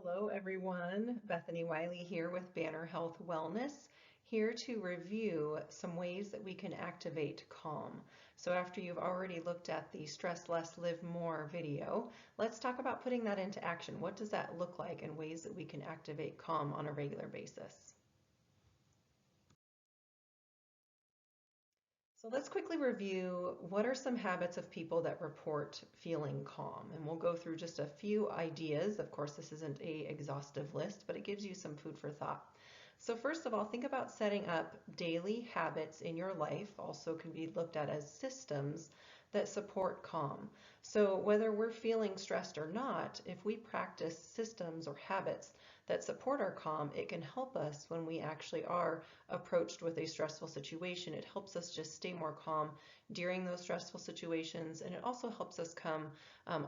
Hello everyone, Bethany Wiley here with Banner Health Wellness, here to review some ways that we can activate calm. So after you've already looked at the Stress Less, Live More video, let's talk about putting that into action. What does that look like and ways that we can activate calm on a regular basis? So let's quickly review what are some habits of people that report feeling calm. And we'll go through just a few ideas. Of course, this isn't a exhaustive list, but it gives you some food for thought. So first of all, think about setting up daily habits in your life, also can be looked at as systems that support calm. So whether we're feeling stressed or not, if we practice systems or habits that support our calm, it can help us when we actually are approached with a stressful situation. It helps us just stay more calm during those stressful situations, and it also helps us come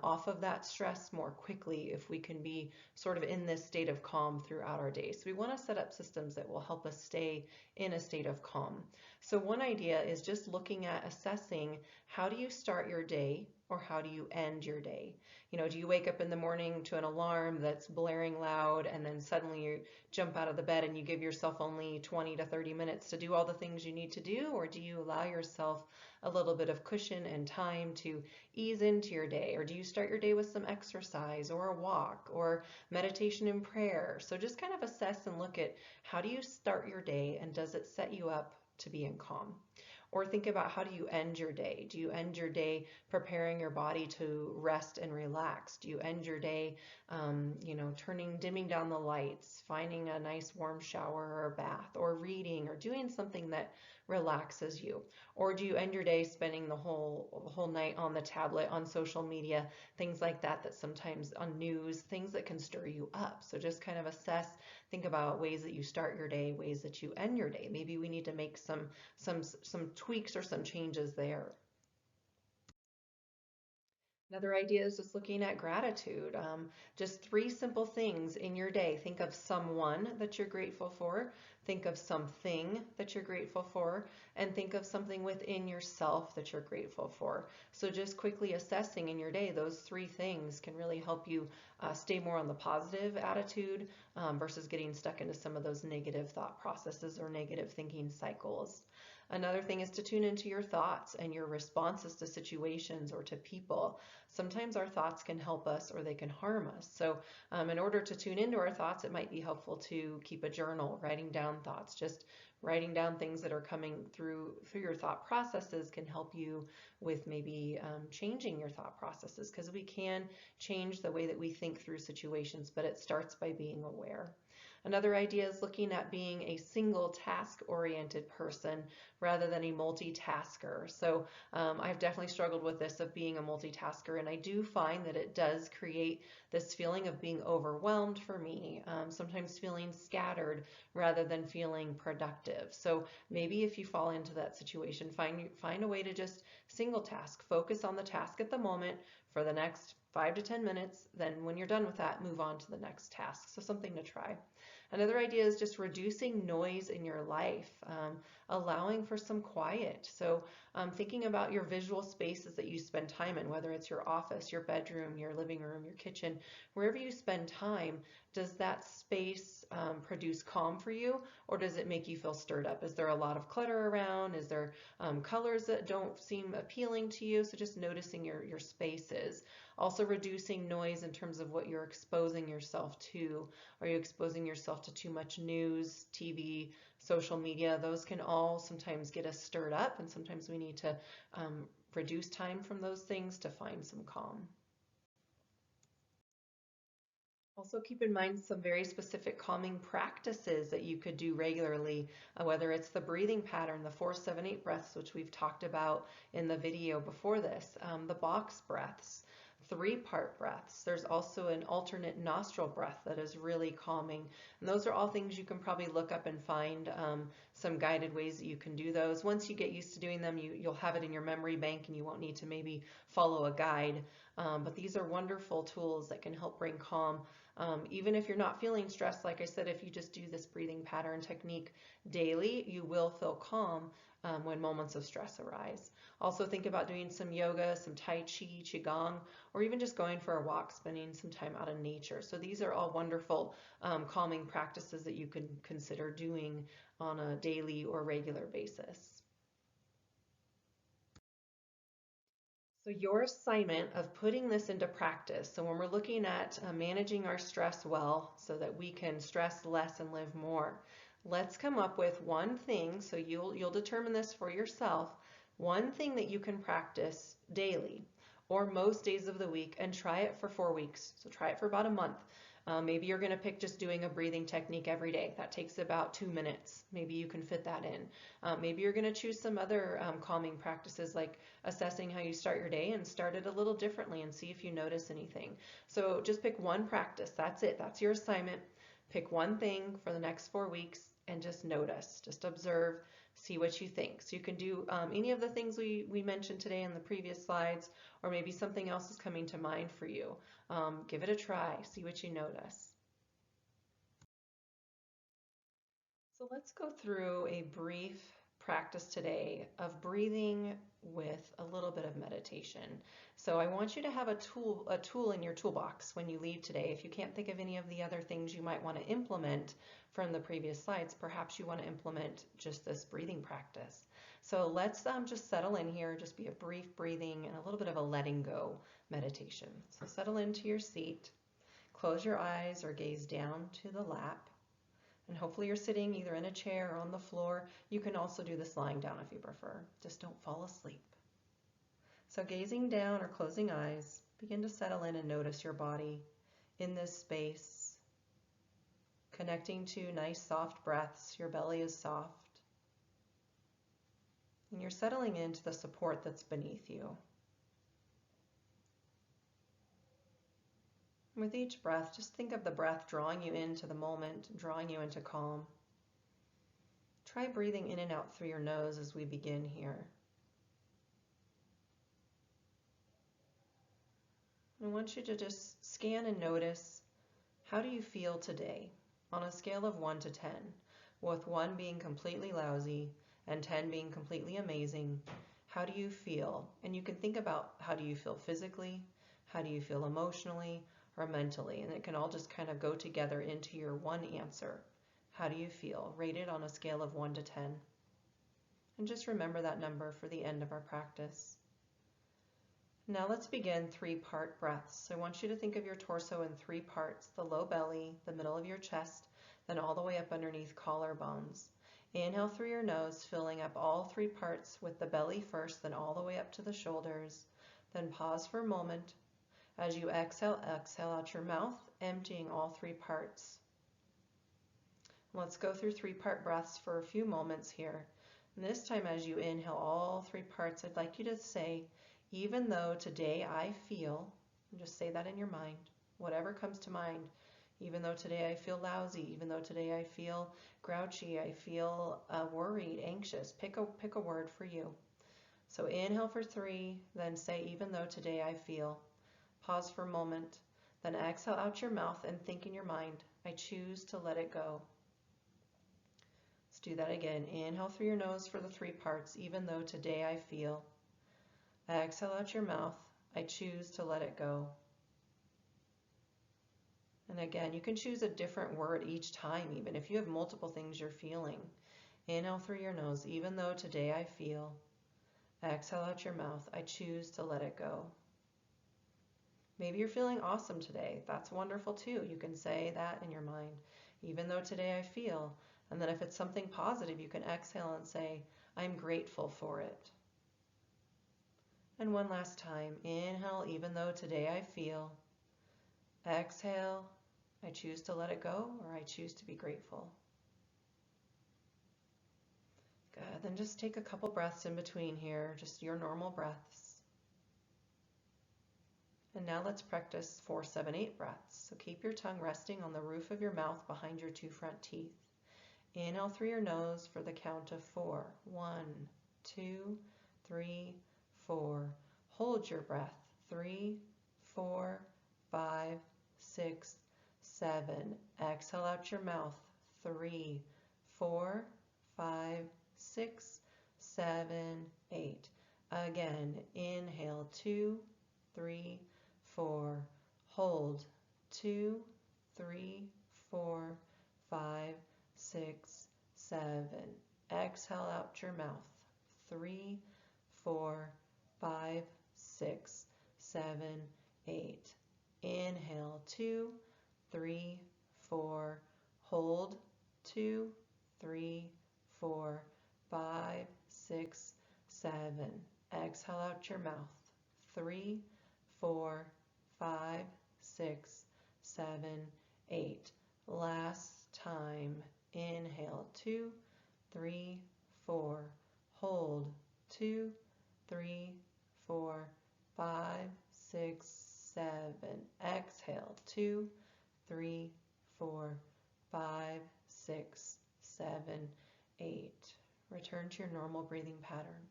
off of that stress more quickly if we can be sort of in this state of calm throughout our day. So we want to set up systems that will help us stay in a state of calm. So one idea is just looking at assessing, how do you start your day or how do you end your day? Do you wake up in the morning to an alarm that's blaring loud and then suddenly you jump out of the bed and you give yourself only 20 to 30 minutes to do all the things you need to do? Or do you allow yourself a little bit of cushion and time to ease into your day? Or do you start your day with some exercise or a walk or meditation and prayer? So just kind of assess and look at, how do you start your day and does it set you up to be in calm? Or think about, how do you end your day? Do you end your day preparing your body to rest and relax? Do you end your day, dimming down the lights, finding a nice warm shower or a bath, or reading, or doing something that relaxes you? Or do you end your day spending the whole night on the tablet, on social media, things like that, that sometimes on news, things that can stir you up? So just kind of assess, think about ways that you start your day, ways that you end your day. Maybe we need to make some tweaks or some changes there. Another idea is just looking at gratitude. Just three simple things in your day. Think of someone that you're grateful for, think of something that you're grateful for, and think of something within yourself that you're grateful for. So just quickly assessing in your day, those three things can really help you stay more on the positive attitude versus getting stuck into some of those negative thought processes or negative thinking cycles. Another thing is to tune into your thoughts and your responses to situations or to people. Sometimes our thoughts can help us or they can harm us. So in order to tune into our thoughts, it might be helpful to keep a journal, writing down thoughts. Just writing down things that are coming through your thought processes can help you with maybe changing your thought processes, because we can change the way that we think through situations, but it starts by being aware. Another idea is looking at being a single task oriented person rather than a multitasker. So I've definitely struggled with this, of being a multitasker, and I do find that it does create this feeling of being overwhelmed for me, sometimes feeling scattered rather than feeling productive. So maybe if you fall into that situation, find a way to just single task, focus on the task at the moment for the next 5 to 10 minutes. Then when you're done with that, move on to the next task. So something to try. Another idea is just reducing noise in your life, allowing for some quiet. So thinking about your visual spaces that you spend time in, whether it's your office, your bedroom, your living room, your kitchen, wherever you spend time, does that space produce calm for you, or does it make you feel stirred up? Is there a lot of clutter around? Is there colors that don't seem appealing to you? So just noticing your spaces. Also reducing noise in terms of what you're exposing yourself to. Are you exposing yourself to too much news, TV, social media? Those can all sometimes get us stirred up, and sometimes we need to reduce time from those things to find some calm. Also keep in mind some very specific calming practices that you could do regularly, whether it's the breathing pattern, the 4-7-8 breaths, which we've talked about in the video before this, the box breaths, 3-part breaths. There's also an alternate nostril breath that is really calming. And those are all things you can probably look up and find some guided ways that you can do those. Once you get used to doing them, you'll have it in your memory bank and you won't need to maybe follow a guide. But these are wonderful tools that can help bring calm Even if you're not feeling stressed, like I said, if you just do this breathing pattern technique daily, you will feel calm when moments of stress arise. Also think about doing some yoga, some Tai Chi, Qigong, or even just going for a walk, spending some time out in nature. So these are all wonderful calming practices that you can consider doing on a daily or regular basis. So your assignment of putting this into practice, so when we're looking at managing our stress well so that we can stress less and live more, let's come up with one thing, so you'll determine this for yourself, one thing that you can practice daily or most days of the week, and try it for 4 weeks. So try it for about a month. Maybe you're going to pick just doing a breathing technique every day. That takes about 2 minutes. Maybe you can fit that in. Maybe you're going to choose some other calming practices, like assessing how you start your day and start it a little differently and see if you notice anything. So just pick one practice. That's it. That's your assignment. Pick one thing for the next 4 weeks and just notice, just observe, see what you think. So you can do any of the things we mentioned today in the previous slides, or maybe something else is coming to mind for you. Give it a try, see what you notice. So let's go through a brief practice today of breathing with a little bit of meditation. So I want you to have a tool in your toolbox when you leave today. If you can't think of any of the other things you might want to implement from the previous slides, perhaps you want to implement just this breathing practice. So let's just settle in here, just be a brief breathing and a little bit of a letting go meditation. So settle into your seat, close your eyes or gaze down to the lap. And hopefully you're sitting either in a chair or on the floor. You can also do this lying down if you prefer. Just don't fall asleep. So gazing down or closing eyes, begin to settle in and notice your body in this space, connecting to nice soft breaths. Your belly is soft. And you're settling into the support that's beneath you. With each breath, just think of the breath drawing you into the moment, drawing you into calm. Try breathing in and out through your nose as we begin here. I want you to just scan and notice, how do you feel today on a scale of 1 to 10, with 1 being completely lousy and 10 being completely amazing. How do you feel? And you can think about, how do you feel physically? How do you feel emotionally or mentally? And it can all just kind of go together into your one answer. How do you feel? Rated on a scale of 1 to 10. And just remember that number for the end of our practice. Now let's begin 3-part breaths. So I want you to think of your torso in 3 parts: the low belly, the middle of your chest, then all the way up underneath collarbones. Inhale through your nose, filling up all 3 parts with the belly first, then all the way up to the shoulders. Then pause for a moment. As you exhale, exhale out your mouth, emptying all 3 parts. Let's go through 3-part breaths for a few moments here. And this time, as you inhale all 3 parts, I'd like you to say, even though today I feel, and just say that in your mind, whatever comes to mind. Even though today I feel lousy, even though today I feel grouchy, I feel worried, anxious, pick a word for you. So inhale for 3, then say, even though today I feel. Pause for a moment, then exhale out your mouth and think in your mind, I choose to let it go. Let's do that again. Inhale through your nose for the 3 parts, even though today I feel. Exhale out your mouth, I choose to let it go. And again, you can choose a different word each time, even if you have multiple things you're feeling. Inhale through your nose, even though today I feel. Exhale out your mouth, I choose to let it go. Maybe you're feeling awesome today. That's wonderful too. You can say that in your mind, even though today I feel. And then if it's something positive, you can exhale and say, I'm grateful for it. And one last time, inhale, even though today I feel. Exhale, I choose to let it go, or I choose to be grateful. Good, then just take a couple breaths in between here, just your normal breaths. And now let's practice 4, 7, 8 breaths. So keep your tongue resting on the roof of your mouth behind your 2 front teeth. Inhale through your nose for the count of 4. 1, 2, 3, 4. Hold your breath. 3, 4, 5, 6, 7. Exhale out your mouth. 3, 4, 5, 6, 7, 8. Again, inhale, 2, 3, 4. Hold, 2, 3, 4, 5, 6, 7. Exhale out your mouth. 3, 4, 5, 6, 7, 8. Inhale, 2, 3, 4. Hold, 2, 3, 4, 5, 6, 7. Exhale out your mouth. 3, 4, 5, 6, 7, 8. Last time. Inhale, 2, 3, 4. Hold, 2, 3, 4, 5, 6, 7. Exhale, 2, 3, 4, 5, 6, 7, 8. Return to your normal breathing pattern.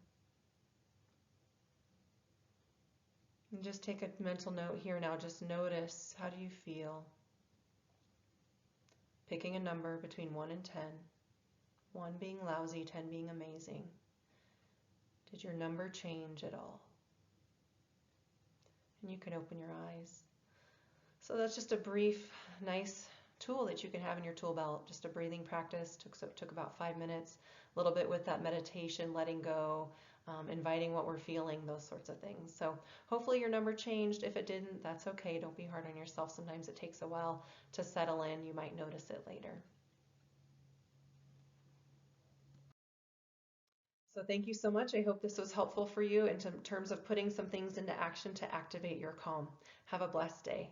And just take a mental note here now. Just notice, how do you feel? Picking a number between 1 and 10. 1 being lousy, 10 being amazing. Did your number change at all? And you can open your eyes. So that's just a brief, nice tool that you can have in your tool belt. Just a breathing practice. Took about 5 minutes. A little bit with that meditation, letting go, inviting what we're feeling, those sorts of things. So hopefully your number changed. If it didn't, that's okay. Don't be hard on yourself. Sometimes it takes a while to settle in. You might notice it later. So thank you so much. I hope this was helpful for you in terms of putting some things into action to activate your calm. Have a blessed day.